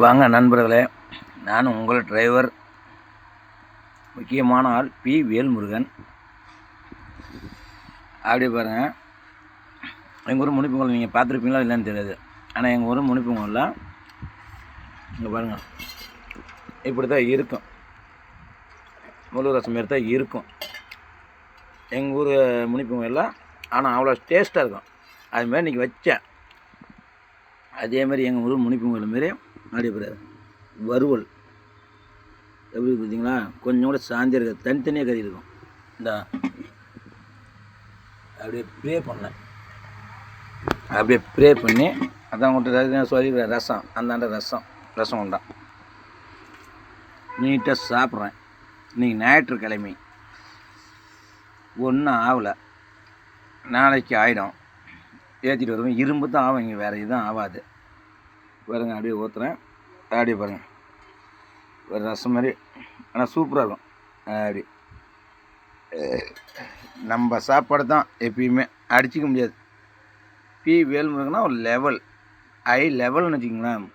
வாங்க நண்பர்களே, நான் உங்கள் டிரைவர், முக்கியமான ஆள் பி. வேல்முருகன். அப்படி பாருங்கள், எங்கள் ஊர் முனிப்பொங்கல் நீங்கள் பார்த்துருப்பீங்களா இல்லைன்னு தெரியாது. ஆனால் எங்கள் ஊர் முனிப்பொங்கலில் இங்கே பாருங்கள், இப்படி தான் இருக்கும். முழு ரசம் மாரி தான் இருக்கும் எங்கள் ஊர் முனிப்பொங்கலில். ஆனால் அவ்வளோ டேஸ்ட்டாக இருக்கும். அதுமாரி இன்றைக்கி வச்சேன். அதேமாதிரி எங்கள் ஊர் முனிப்பொங்கல் மாரி அப்படி வறுவல் எப்படி பார்த்தீங்களா, கொஞ்சம் கூட சாந்தியாக இருக்காது, தனித்தனியாக கறி இருக்கும். இந்த அப்படியே ப்ரே பண்ணேன், அப்படியே ப்ரே பண்ணி அதான் உங்கள்கிட்ட சொல்லி ரசம், அந்தாண்ட ரசம் உண்டான் நீட்டாக சாப்பிட்றேன். இன்றைக்கி ஞாயிற்றுக்கிழமை, ஒன்றும் ஆகலை, நாளைக்கு ஆகிடும். ஏற்றிட்டு வருவேன். இரும்பு தான் ஆகும், இங்கே வேறு எதுவும் ஆகாது. பாருங்கள், அப்படியே ஊற்றுறேன். அப்படியே பாருங்கள், ஒரு ரசம் மாதிரி, ஆனால் சூப்பராக இருக்கும். அப்படி நம்ம சாப்பாடு தான் எப்பயுமே அடிச்சிக்க முடியாது. பி. வேல்முருகனா ஒரு லெவல், ஹை லெவல்னு வச்சுக்கிங்களேன்.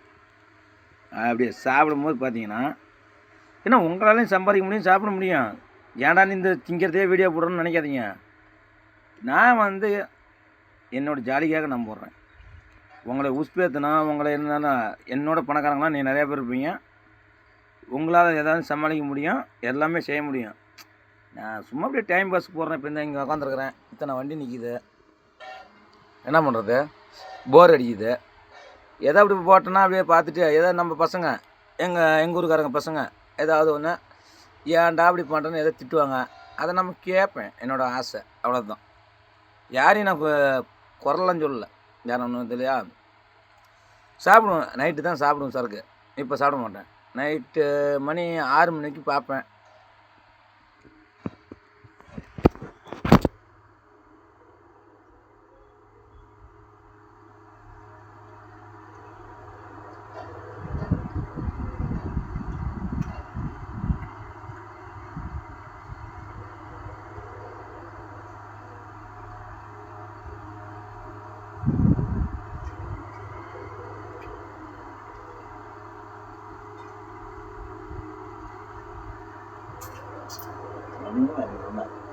அப்படியே சாப்பிடும்போது பார்த்தீங்கன்னா, ஏன்னா உங்களாலையும் சம்பாதிக்க முடியும், சாப்பிட முடியும். ஏன்டா இந்த திங்கிறதே வீடியோ போடுறோன்னு நினைக்காதீங்க. நான் என்னோடய ஜாலிக்காக நான் போடுறேன். உங்களை உஸ்பேத்துனா, உங்களை என்னன்னா என்னோட பணக்காரங்களாம் நீ நிறையா பேர் இருப்பீங்க. உங்களால் ஏதாவது சமாளிக்க முடியும், எல்லாமே செய்ய முடியும். நான் சும்மா அப்படியே டைம் பாஸ் போடுறேன். இப்போ இங்கே உட்காந்துருக்குறேன், இத்தனை வண்டி நிற்கிது, என்ன பண்ணுறது, போர் அடிக்குது. எதை அப்படி போட்டோன்னா அப்படியே பார்த்துட்டு, எதாவது நம்ம பசங்க எங்கள் ஊருக்காரங்க பசங்க ஏதாவது ஒன்று ஏன்டா அப்படி பண்ணுறேன்னு எதை திட்டுவாங்க. அதை நம்ம கேட்பேன், என்னோடய ஆசை, அவ்வளோதான். யாரையும் நான் குரலாம் சொல்லலை, யாரும் ஒன்றும் இல்லையா. சாப்பிடுவேன், நைட்டு தான் சாப்பிடுவேன் சரக்கு. இப்போ சாப்பிட மாட்டேன். நைட்டு மணி 6 மணிக்கு பார்ப்பேன். Ini